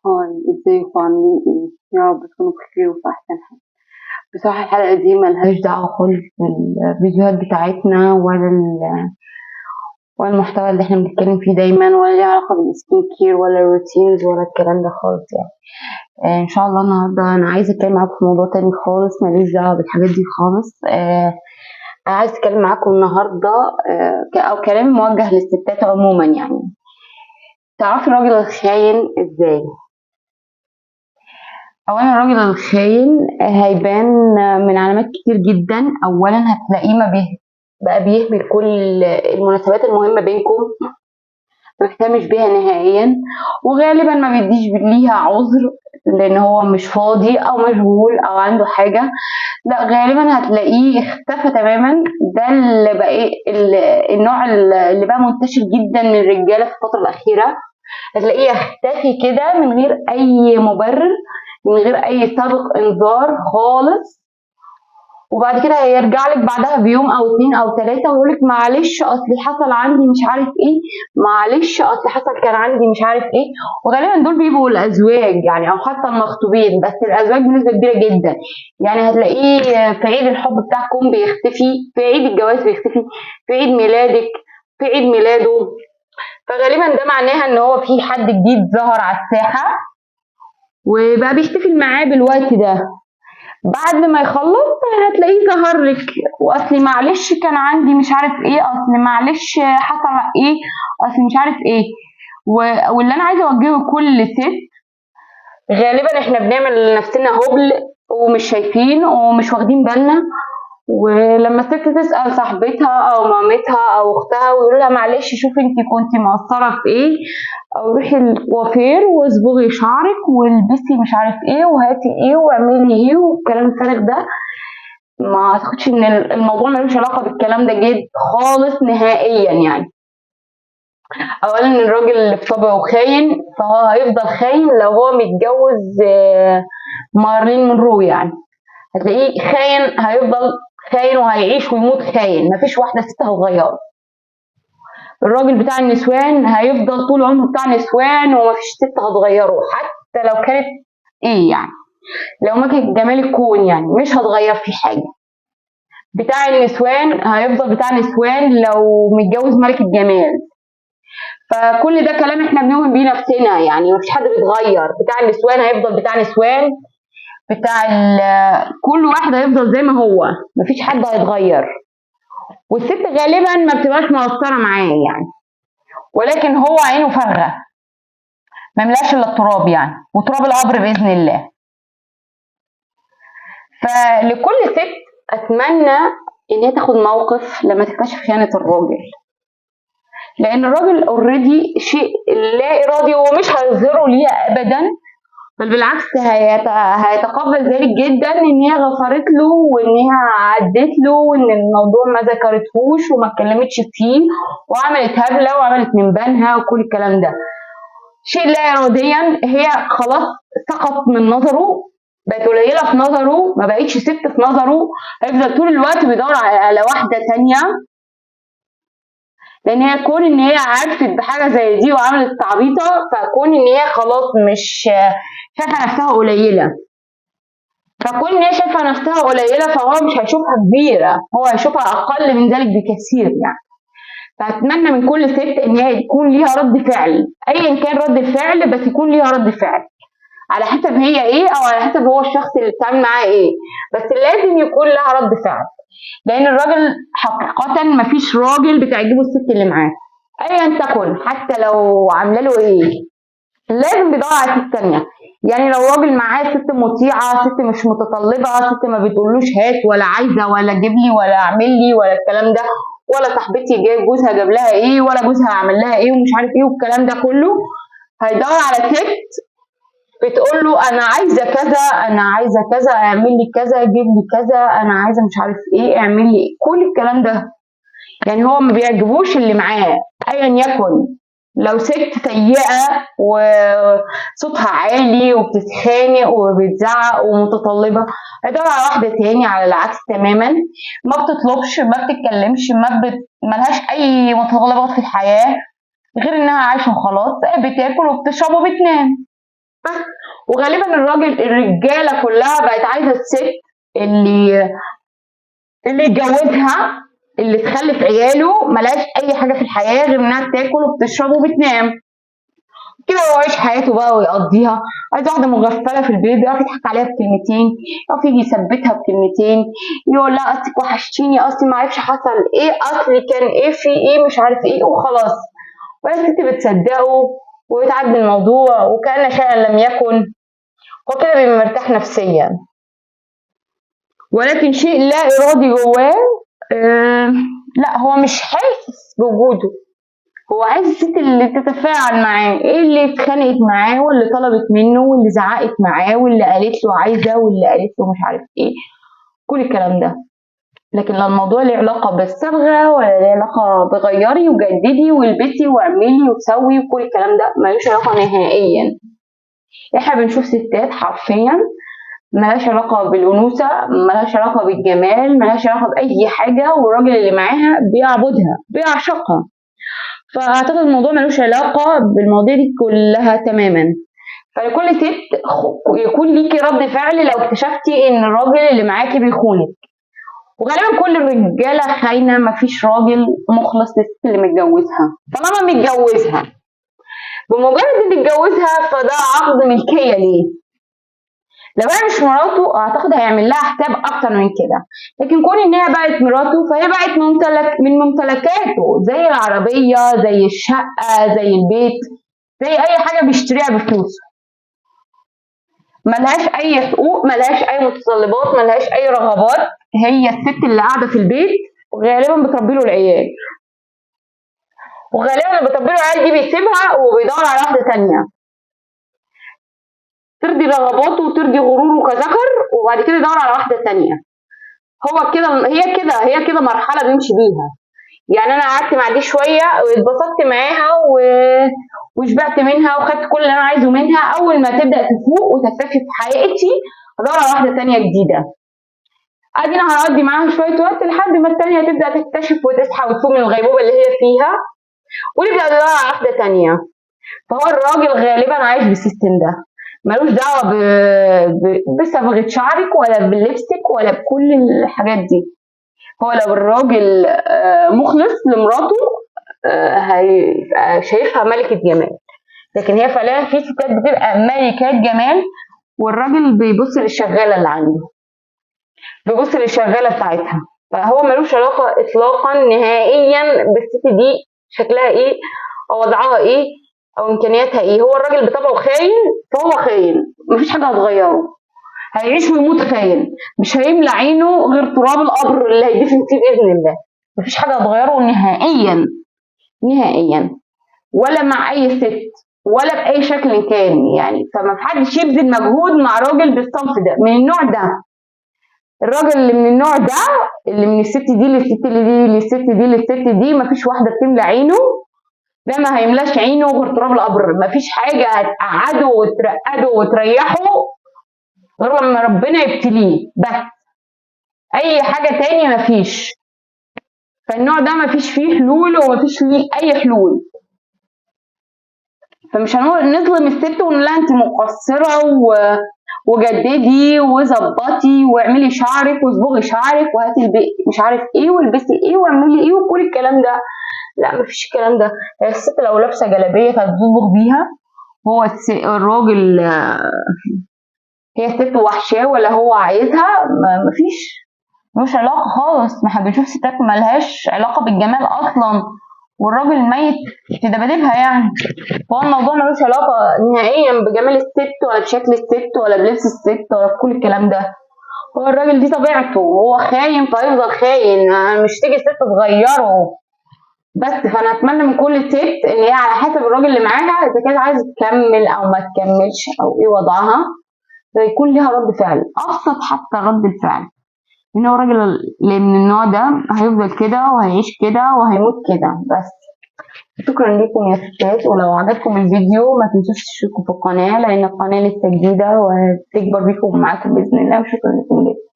هاي، ازيكم عاملين ايه؟ يا رب تكونوا بخير وفي احسن حال. بصراحة الحلقة دي ملهاش دعوة خالص بالفيديوهات بتاعتنا ولا المحتوى اللي احنا بنتكلم فيه دايما، ولا ليها علاقة بالسكين كير ولا الروتينز ولا الكلام ده خالص يعني. ان شاء الله النهاردة انا عايزة اتكلم معاكم في موضوع تاني خالص ملوش دعوة بالحاجات دي خالص. انا عايزة اتكلم معاكم النهاردة او كلام موجه للستات عموما يعني. تعرفي الراجل الخاين ازاي؟ اولا الراجل الخاين هيبان من علامات كتير جدا. اولا هتلاقيه ما بيه بقى بيهمل كل المناسبات المهمة بينكم، ما بيهتمش بيها نهائيا، وغالبا ما بيديش ليها عذر لان هو مش فاضي او مشغول او عنده حاجة. لا، غالبا هتلاقيه اختفى تماما. ده اللي بقى ايه النوع اللي بقى منتشر جدا من الرجالة في الفترة الأخيرة. هتلاقيه يختفي كده من غير اي مبرر، من غير اي سابق انذار خالص، وبعد كده هيرجع لك بعدها بيوم او اتنين او تلاتة ويقول لك معلش اصلي حصل عندي مش عارف ايه، معلش اصلي حصل كان عندي مش عارف ايه. وغالبا دول بيبقوا الازواج يعني، او حتى المخطوبين، بس الازواج بنسبة كبيرة جدا. يعني هتلاقيه في عيد الحب بتاعكم بيختفي، في عيد الجواز بيختفي، في عيد ميلادك، في عيد ميلاده. فغالبا ده معناها ان هو في حد جديد ظهر على الساحة وبقى بيحتفل معاه بالوقت ده. بعد ما يخلص هتلاقيه ظهر لك، واصلي معلش كان عندي مش عارف ايه، اصل معلش حصل ايه، اصل مش عارف ايه. واللي انا عايزه اوجهه لكل ست، غالبا احنا بنعمل لنفسنا هبل ومش شايفين ومش واخدين بالنا. ولما الست تسأل صاحبتها او مامتها او اختها ويقولوا لها معلش شوفي انت كنتي مقصره في ايه، او روحي الكوافير واصبغي شعرك والبسي مش عارف ايه وهاتي ايه واعملي ايه والكلام الفارغ ده، ما اعتقدش ان الموضوع ملوش علاقه بالكلام ده جد خالص نهائيا يعني. اولا الراجل اللي في طبعه خاين فهو هيفضل خاين لو هو متجوز مارلين مونرو يعني. هتلاقيه خاين، هيفضل خاين وهيعيش ويموت خاين، مفيش واحده ست هتغيره. الراجل بتاع النسوان هيفضل طول عمره بتاع نسوان ومفيش ست هتغيره، حتى لو كانت ايه يعني، لو ما كانت جمال الكون يعني مش هتغير فيه حاجه. بتاع النسوان هيفضل بتاع نسوان لو متجوز ملك الجمال. فكل ده كلام احنا بنؤمن بيه نفسنا يعني، مفيش حد بيتغير. بتاع النسوان هيفضل بتاع نسوان، بتاع كل واحد هيفضل زي ما هو، مفيش حد هيتغير. والست غالبا ما بتبقاش مقصره معاه يعني، ولكن هو عينه فارغه، ما ملاش الا التراب يعني، وتراب القبر باذن الله. فلكل ست اتمنى ان هي تاخد موقف لما تكتشف خيانه الراجل، لان الراجل اوريدي شيء لا ارادي ومش هيظهره ليها ابدا، بل بالعكس هيتقبل ذلك جدا ان هي غفرت له وان هي عدت له وان الموضوع ما ذكرتهوش وما اتكلمتش فيه وعملت هبله وعملت من بينها وكل الكلام ده. شيء لا اراديا هي خلاص سقط من نظره، بقت قليله في نظره، ما بقتش ست في نظره. هيفضل طول الوقت بيدور على واحده تانية، لان هي كون ان هي عرفت بحاجه زي دي وعملت تعبيطه، فكون ان هي خلاص مش شايفه نفسها قليله، فكون ان هي شايفه نفسها قليله فهو مش هيشوفها كبيره، هو هيشوفها اقل من ذلك بكثير يعني. فاتمنى من كل ست ان هي يكون ليها رد فعل، ايا كان رد الفعل، بس يكون ليها رد فعل على حسب هي ايه او على حسب هو الشخص اللي بتتعامل معاه ايه، بس لازم يكون لها رد فعل. لان الراجل حقيقه مفيش راجل بتعجبه الست اللي معاه ايا تكن، حتى لو عامله له ايه لازم بيدور على ست تانية. يعني لو راجل معاه ست مطيعه، ست مش متطلبه، ست ما بتقولوش هات ولا عايزه ولا جيب لي ولا اعمل لي ولا الكلام ده، ولا صاحبتي جوزها جاب لها ايه ولا جوزها عمل لها ايه ومش عارف ايه والكلام ده كله، هيدور على ست بتقول له انا عايزه كذا، انا عايزه كذا، اعمل لي كذا، جيب لي كذا، انا عايزه مش عارف ايه، اعمل لي كل الكلام ده. يعني هو ما بيعجبوش اللي معاه ايا يكن. لو ست سيئه وصوتها عالي وبتتخانق وبتزعق ومتطلبه، هيدور على واحده تاني على العكس تماما، ما بتطلبش، ما بتتكلمش، ملهاش اي متطلبات في الحياه غير انها عايشه وخلاص، بتاكل وبتشرب وبتنام. بس. وغالبا الرجاله كلها بقت عايزه الست اللي يتجوزها، اللي تخلف عياله ملهاش اي حاجه في الحياه غير انها تاكل وبتشرب وبتنام كده ويعيش حياته بقى ويقضيها. عايز واحده مغفله في البيت بيعرف يضحك عليها بكلمتين، يعرف يجي يثبتها بكلمتين، يقول لها اصلك وحشتيني، اصلي ما عرفش حصل ايه، اصلي كان ايه في ايه مش عارف ايه وخلاص. ولا الست بتصدقه ويتعدي الموضوع وكأن شيئا لم يكن. هو كده بيبقى مرتاح نفسيا، ولكن شيء لا إرادي جواه. لا هو مش حاسس بوجوده، هو عايز الست اللي تتفاعل معاه، ايه اللي اتخانقت معاه واللي طلبت منه واللي زعقت معاه واللي قالت له عايزه واللي قالت له مش عارف ايه، كل الكلام ده. لكن لا الموضوع له علاقه بالصبغه ولا له علاقه بغيري وجددي والبسي واعملي وسوي وكل الكلام ده، ملوش علاقه نهائيا. احنا بنشوف ستات حرفيا ملهاش علاقة بالأنوثة، ملهاش علاقة بالجمال، ملهاش علاقة بأي حاجة، والراجل اللي معاها بيعبدها بيعشقها. فأعتقد الموضوع ملوش علاقة بالمواضيع دي كلها تماما. فلكل ست يكون ليكي رد فعل لو اكتشفتي ان الراجل اللي معاكي بيخونك. وغالبا كل الرجالة خاينة، مفيش راجل مخلص للست اللي متجوزها. طالما متجوزها بمجرد ان اتجوزها فده عقد ملكية ليه. لو هي مش مراته اعتقد هيعمل لها حساب اكتر من كده، لكن كون ان هي بقت مراته فهي بقت من ممتلكاته، زي العربيه زي الشقه زي البيت زي اي حاجه بيشتريها بفلوسه. ملهاش اي حقوق، ملهاش اي متطلبات، ملهاش اي رغبات. هي الست اللي قاعده في البيت وغالبا بتربي له العيال، وغالبا اللي بتربي له العيال دي بيسيبها وبيدور على واحده تانيه ترضي رغباته وترضي غروره كذكر، وبعد كده يدور على واحده تانيه. هو كده هي كده مرحله بيمشي بيها. يعني انا قعدت مع دي شويه واتبسطت معاها وشبعت منها وخدت كل اللي انا عايزه منها، اول ما تبدا تفوق وتكتشف حقيقتي ادور على واحده تانيه جديده. ادينا هنقضي معاها شويه وقت لحد ما التانيه تبدا تكتشف وتصحى وتفوق من الغيبوبه اللي هي فيها، ونبدا ندور على واحده تانيه. فهو الراجل غالبا عايش بالسيستم ده، ملوش دعوه بصبغه شعرك ولا بلبسك ولا بكل الحاجات دي. هو لو الراجل مخلص لمراته هيبقى شايفها ملكة جمال، لكن هي فعلا في ستات بتبقى ملكات جمال والراجل بيبص للشغالة اللي عنده، بيبص للشغالة بتاعتها. فهو ملوش علاقة إطلاقا نهائيا بالست دي شكلها إيه أو وضعها إيه أو إمكانياتها إيه. هو الراجل بطبعه خاين، فهو خاين، مفيش حاجة هتغيره، هيعيش ويموت خاين، مش هيملى عينه غير تراب القبر اللي هيدفن فيه بإذن الله. مفيش حاجة هتغيره نهائيا نهائيا، ولا مع أي ست ولا بأي شكل كان يعني. فما في حدش يبذل مجهود مع راجل بالصنف ده من النوع ده. الراجل اللي من النوع ده اللي من الست دي للست دي للست دي للست دي مفيش واحدة بتملى عينه، ده ما هيملاش عينه غير تراب القبر. مفيش حاجة هتقعده وترقده وتريحه غير لما ربنا يبتليه بس. اي حاجه تاني مفيش. فالنوع ده مفيش فيه حلول ومفيش ليه اي حلول. فمش هنقول نظلم الست ونقول لها انت مقصره وجددي وظبطي واعملي شعرك واصبغي شعرك وهاتي مش عارف ايه والبسي ايه واعملي ايه وكل الكلام ده. لا مفيش الكلام ده. هي الست لو لابسه جلابيه هتصبغ بيها، هو الراجل هي الست وحشاه ولا هو عايزها، مفيش، ملوش علاقة خالص. ما احنا بنشوف ستات ملهاش علاقة بالجمال أصلا والراجل ميت في دبادبها يعني. فهو الموضوع ملوش علاقة نهائيا بجمال الست ولا بشكل الست ولا بلبس الست ولا بكل الكلام ده. هو الراجل دي طبيعته، هو خاين فهيفضل خاين، مش تيجي الست تغيره. بس فانا اتمنى من كل ست ان هي على حسب الراجل اللي معاها اذا كانت عايزه تكمل او ما تكملش او ايه وضعها، فيكون ليها رد فعل ابسط حتى رد الفعل. ان هو الراجل اللي من النوع ده هيفضل كده وهيعيش كده وهيموت كده بس. شكرا لكم يا ستات، ولو عجبكم الفيديو ما تنسوش تشتركوا في القناة لان القناة لسه جديدة وهتكبر بيكم معاكم بإذن الله. وشكرا لكم جدا.